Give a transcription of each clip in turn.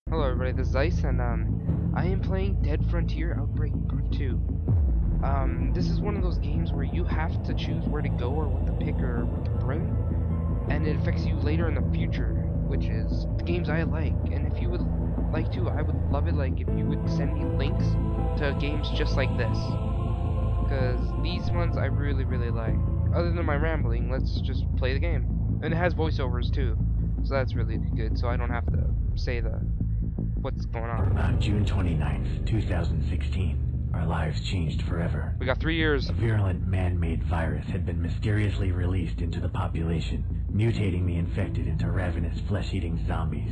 Hello everybody, this is Ice, and I am playing Dead Frontier Outbreak Part 2. This is one of those games where you have to choose where to go or what to pick or what to bring, and it affects you later in the future, which is the games I like. And if you would like to, I would love it like if you would send me links to games just like this, because these ones I really like. Other than my rambling, let's just play the game. And it has voiceovers too, so that's really good, so I don't have to say what's going on. On June 29th, 2016, our lives changed forever. We got 3 years. A virulent man-made virus had been mysteriously released into the population, mutating the infected into ravenous flesh-eating zombies.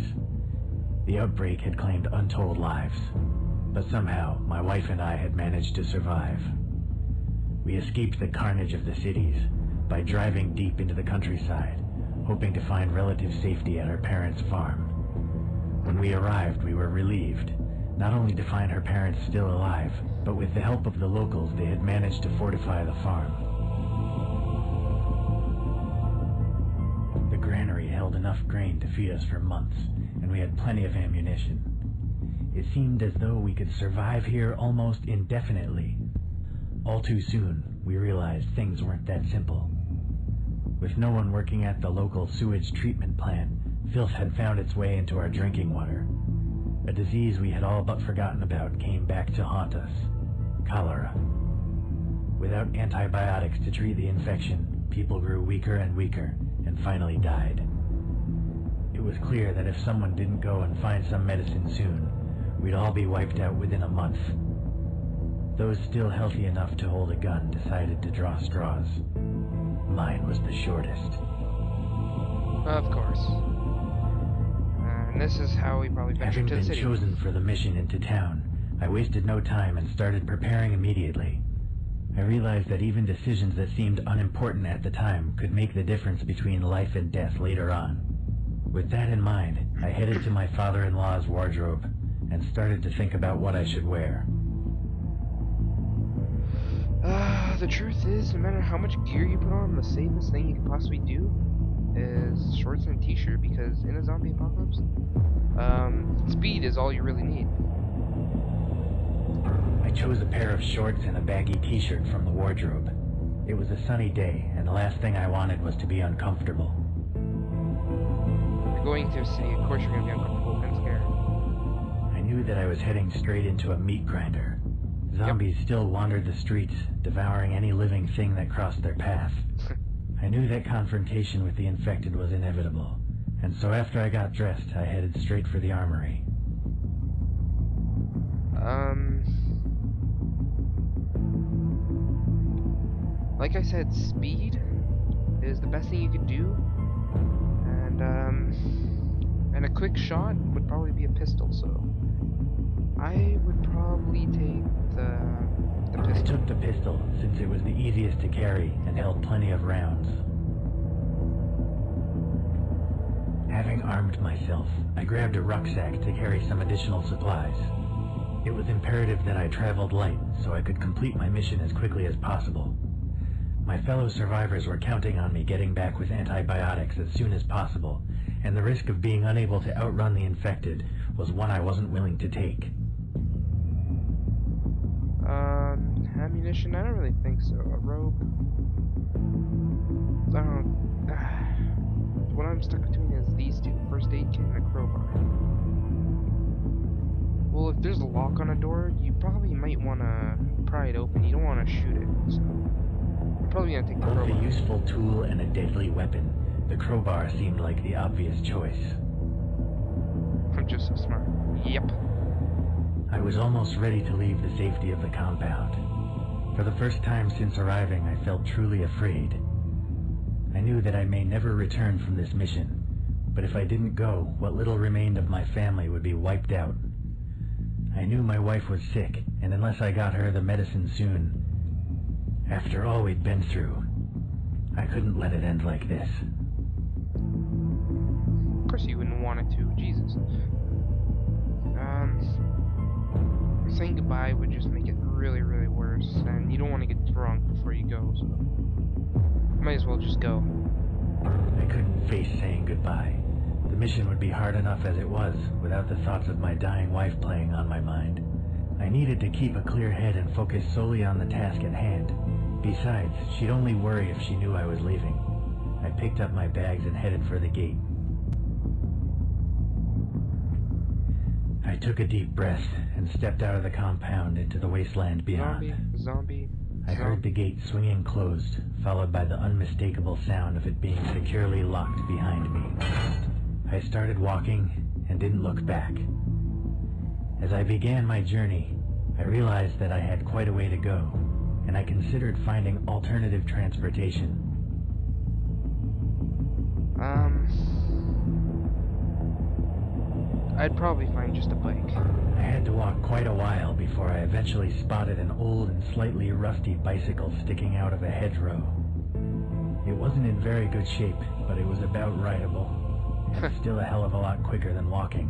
The outbreak had claimed untold lives, but somehow my wife and I had managed to survive. We escaped the carnage of the cities by driving deep into the countryside, hoping to find relative safety at our parents' farm. When we arrived, we were relieved, not only to find her parents still alive, but with the help of the locals, they had managed to fortify the farm. The granary held enough grain to feed us for months, and we had plenty of ammunition. It seemed as though we could survive here almost indefinitely. All too soon, we realized things weren't that simple. With no one working at the local sewage treatment plant, filth had found its way into our drinking water. A disease we had all but forgotten about came back to haunt us: cholera. Without antibiotics to treat the infection, people grew weaker and weaker, and finally died. It was clear that if someone didn't go and find some medicine soon, we'd all be wiped out within a month. Those still healthy enough to hold a gun decided to draw straws. Mine was the shortest. Of course. And this is how we probably ventured to the city. Having been chosen for the mission into town, I wasted no time and started preparing immediately. I realized that even decisions that seemed unimportant at the time could make the difference between life and death later on. With that in mind, I headed to my father-in-law's wardrobe and started to think about what I should wear. The truth is, no matter how much gear you put on, the safest thing you can possibly do is shorts and a t-shirt, because in a zombie apocalypse, speed is all you really need. I chose a pair of shorts and a baggy t-shirt from the wardrobe. It was a sunny day, and the last thing I wanted was to be uncomfortable. You're going to a city, of course you're going to be uncomfortable and scared. I knew that I was heading straight into a meat grinder. Zombies still wandered the streets, devouring any living thing that crossed their path. I knew that confrontation with the infected was inevitable, and so after I got dressed, I headed straight for the armory. Like I said, speed is the best thing you could do, and a quick shot would probably be a pistol, so I would probably take the pistol. I took the pistol, since it was the easiest to carry and held plenty of rounds. Having armed myself, I grabbed a rucksack to carry some additional supplies. It was imperative that I traveled light so I could complete my mission as quickly as possible. My fellow survivors were counting on me getting back with antibiotics as soon as possible, and the risk of being unable to outrun the infected was one I wasn't willing to take. Ammunition? I don't really think so. A rope? I don't. What I'm stuck between is these two: first aid kit and a crowbar. Well, if there's a lock on a door, you probably might want to pry it open. You don't want to shoot it, so I'm probably gonna take the crowbar. Both a useful tool and a deadly weapon, the crowbar seemed like the obvious choice. I'm just so smart. Yep. I was almost ready to leave the safety of the compound. For the first time since arriving, I felt truly afraid. I knew that I may never return from this mission, but if I didn't go, what little remained of my family would be wiped out. I knew my wife was sick, and unless I got her the medicine soon, after all we'd been through, I couldn't let it end like this. Of course you wouldn't want it to, Jesus. Saying goodbye would just make it really worse, and you don't want to get drunk before you go, so might as well just go. I couldn't face saying goodbye. The mission would be hard enough as it was, without the thoughts of my dying wife playing on my mind. I needed to keep a clear head and focus solely on the task at hand. Besides, she'd only worry if she knew I was leaving. I picked up my bags and headed for the gate. I took a deep breath and stepped out of the compound into the wasteland beyond. Zombie. I heard the gate swinging closed, followed by the unmistakable sound of it being securely locked behind me. I started walking and didn't look back. As I began my journey, I realized that I had quite a way to go, and I considered finding alternative transportation. I'd probably find just a bike. I had to walk quite a while before I eventually spotted an old and slightly rusty bicycle sticking out of a hedgerow. It wasn't in very good shape, but it was about rideable, and still a hell of a lot quicker than walking.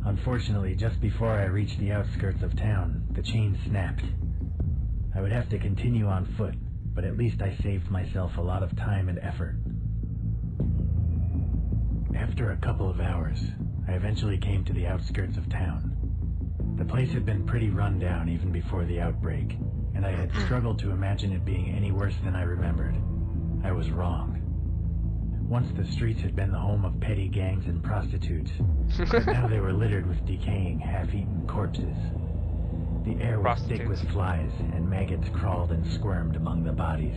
Unfortunately, just before I reached the outskirts of town, the chain snapped. I would have to continue on foot, but at least I saved myself a lot of time and effort. After a couple of hours, I eventually came to the outskirts of town. The place had been pretty run down even before the outbreak, and I had struggled to imagine it being any worse than I remembered. I was wrong. Once the streets had been the home of petty gangs and prostitutes, but now they were littered with decaying, half-eaten corpses. The air was thick with flies, and maggots crawled and squirmed among the bodies.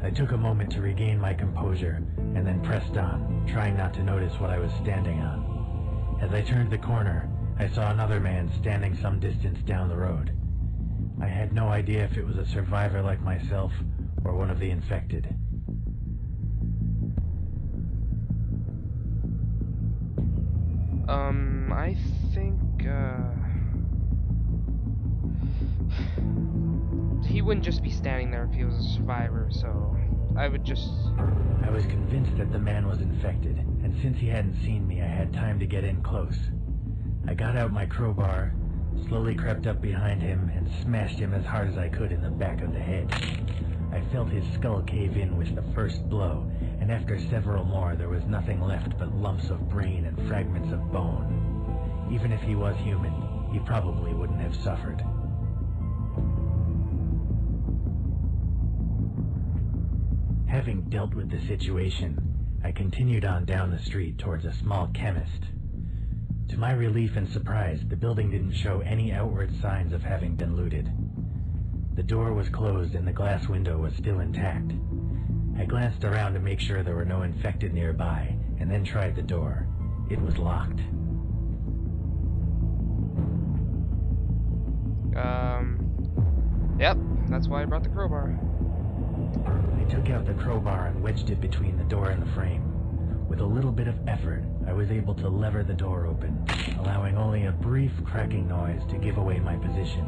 I took a moment to regain my composure, and then pressed on, trying not to notice what I was standing on. As I turned the corner, I saw another man standing some distance down the road. I had no idea if it was a survivor like myself, or one of the infected. I think, he wouldn't just be standing there if he was a survivor, so I would just... I was convinced that the man was infected, and since he hadn't seen me, I had time to get in close. I got out my crowbar, slowly crept up behind him, and smashed him as hard as I could in the back of the head. I felt his skull cave in with the first blow, and after several more, there was nothing left but lumps of brain and fragments of bone. Even if he was human, he probably wouldn't have suffered. Having dealt with the situation, I continued on down the street towards a small chemist. To my relief and surprise, the building didn't show any outward signs of having been looted. The door was closed and the glass window was still intact. I glanced around to make sure there were no infected nearby, and then tried the door. It was locked. Yep, that's why I brought the crowbar. I took out the crowbar and wedged it between the door and the frame. With a little bit of effort, I was able to lever the door open, allowing only a brief cracking noise to give away my position.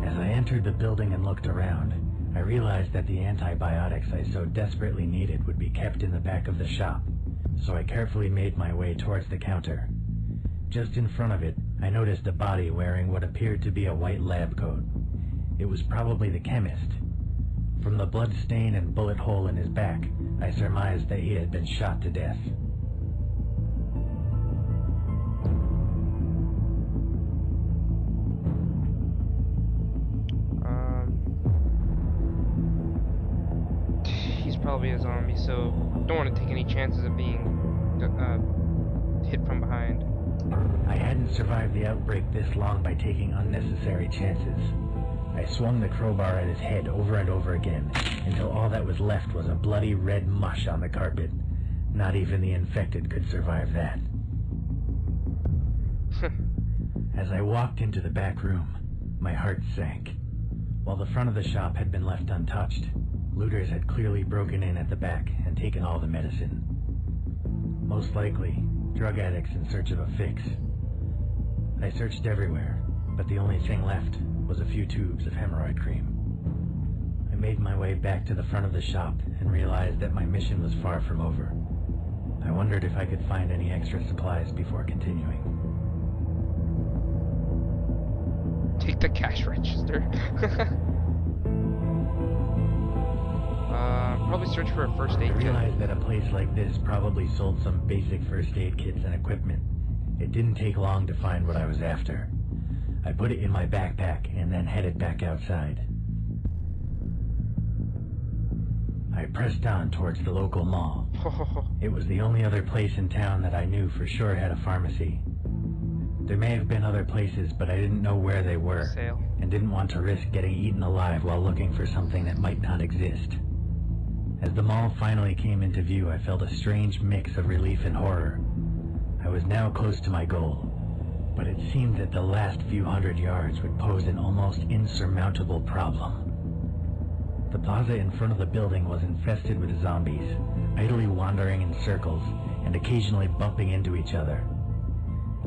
As I entered the building and looked around, I realized that the antibiotics I so desperately needed would be kept in the back of the shop, so I carefully made my way towards the counter. Just in front of it, I noticed a body wearing what appeared to be a white lab coat. It was probably the chemist. From the blood stain and bullet hole in his back, I surmised that he had been shot to death. He's probably a zombie, so don't want to take any chances of being hit from behind. I hadn't survived the outbreak this long by taking unnecessary chances. I swung the crowbar at his head over and over again, until all that was left was a bloody red mush on the carpet. Not even the infected could survive that. As I walked into the back room, my heart sank. While the front of the shop had been left untouched, looters had clearly broken in at the back and taken all the medicine. Most likely, drug addicts in search of a fix. I searched everywhere, but the only thing left was a few tubes of hemorrhoid cream. I made my way back to the front of the shop and realized that my mission was far from over. I wondered if I could find any extra supplies before continuing. Take the cash register. Probably search for a first I aid kit. realized that a place like this probably sold some basic first aid kits and equipment. It didn't take long to find what I was after. I put it in my backpack and then headed back outside. I pressed on towards the local mall. It was the only other place in town that I knew for sure had a pharmacy. There may have been other places, but I didn't know where they were, and didn't want to risk getting eaten alive while looking for something that might not exist. As the mall finally came into view, I felt a strange mix of relief and horror. I was now close to my goal, but it seemed that the last few hundred yards would pose an almost insurmountable problem. The plaza in front of the building was infested with zombies, idly wandering in circles and occasionally bumping into each other.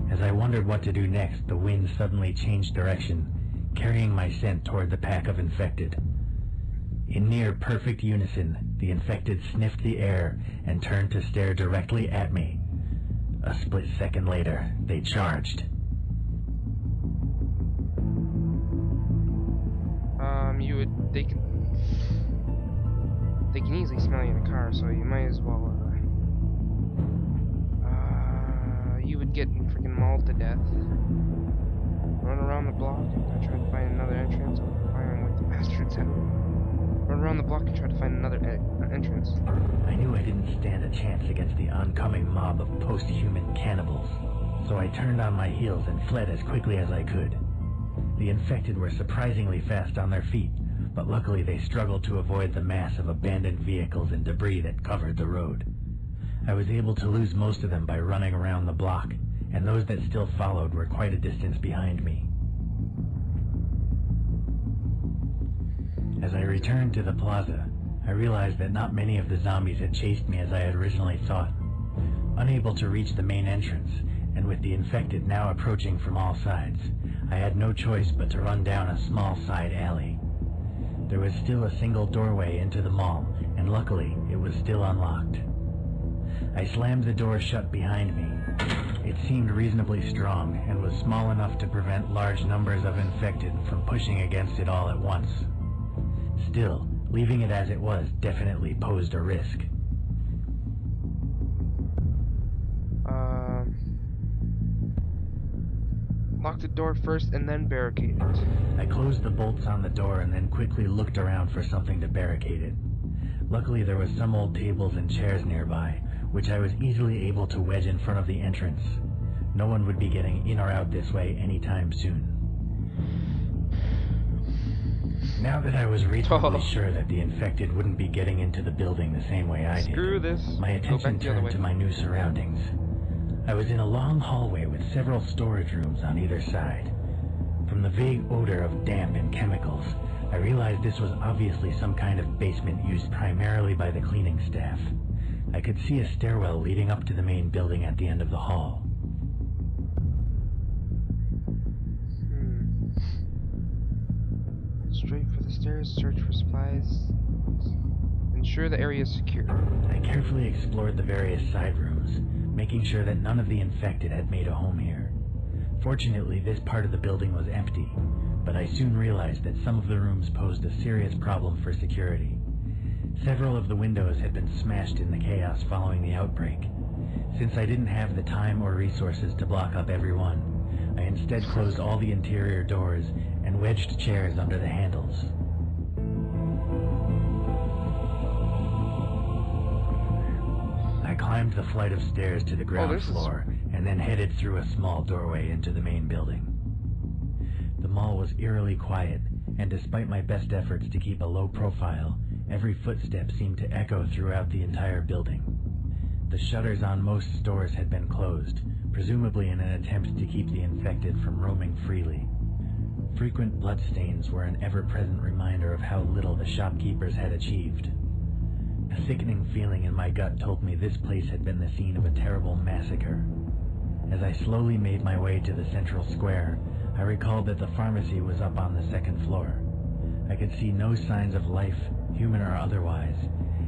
As I wondered what to do next, the wind suddenly changed direction, carrying my scent toward the pack of infected. In near perfect unison, the infected sniffed the air and turned to stare directly at me. A split second later, they charged. They can easily smell you in a car, so you might as well, you would get freaking mauled to death. Run around the block and try to find another entrance, or firing with the bastards out. Run around the block and try to find another entrance. I knew I didn't stand a chance against the oncoming mob of post-human cannibals, so I turned on my heels and fled as quickly as I could. The infected were surprisingly fast on their feet, but luckily they struggled to avoid the mass of abandoned vehicles and debris that covered the road. I was able to lose most of them by running around the block, and those that still followed were quite a distance behind me. As I returned to the plaza, I realized that not many of the zombies had chased me as I had originally thought. Unable to reach the main entrance, and with the infected now approaching from all sides, I had no choice but to run down a small side alley. There was still a single doorway into the mall, and luckily it was still unlocked. I slammed the door shut behind me. It seemed reasonably strong, and was small enough to prevent large numbers of infected from pushing against it all at once. Still, leaving it as it was definitely posed a risk. Lock the door first and then barricade it. I closed the bolts on the door and then quickly looked around for something to barricade it. Luckily there was some old tables and chairs nearby, which I was easily able to wedge in front of the entrance. No one would be getting in or out this way anytime soon. Now that I was reasonably sure that the infected wouldn't be getting into the building the same way I did, Screw this. my attention turned to my new surroundings. I was in a long hallway with several storage rooms on either side. From the vague odor of damp and chemicals, I realized this was obviously some kind of basement used primarily by the cleaning staff. I could see a stairwell leading up to the main building at the end of the hall. Straight for the stairs, search for supplies. Ensure the area is secure. I carefully explored the various side rooms, making sure that none of the infected had made a home here. Fortunately, this part of the building was empty, but I soon realized that some of the rooms posed a serious problem for security. Several of the windows had been smashed in the chaos following the outbreak. Since I didn't have the time or resources to block up every one, I instead closed all the interior doors and wedged chairs under the handles. I climbed the flight of stairs to the ground floor and then headed through a small doorway into the main building. The mall was eerily quiet, and despite my best efforts to keep a low profile, every footstep seemed to echo throughout the entire building. The shutters on most stores had been closed, presumably in an attempt to keep the infected from roaming freely. Frequent bloodstains were an ever-present reminder of how little the shopkeepers had achieved. A sickening feeling in my gut told me this place had been the scene of a terrible massacre. As I slowly made my way to the central square, I recalled that the pharmacy was up on the second floor. I could see no signs of life, human or otherwise,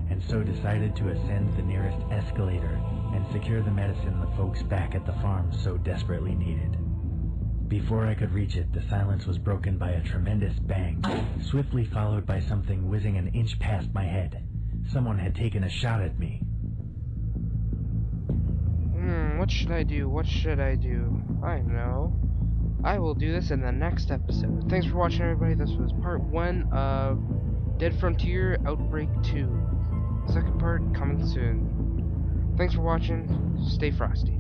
and so decided to ascend the nearest escalator and secure the medicine the folks back at the farm so desperately needed. Before I could reach it, the silence was broken by a tremendous bang, swiftly followed by something whizzing an inch past my head. Someone had taken a shot at me. What should I do? What should I do? I know. I will do this in the next episode. Thanks for watching, everybody. This was part 1 of Dead Frontier Outbreak 2. Second part coming soon. Thanks for watching. Stay frosty.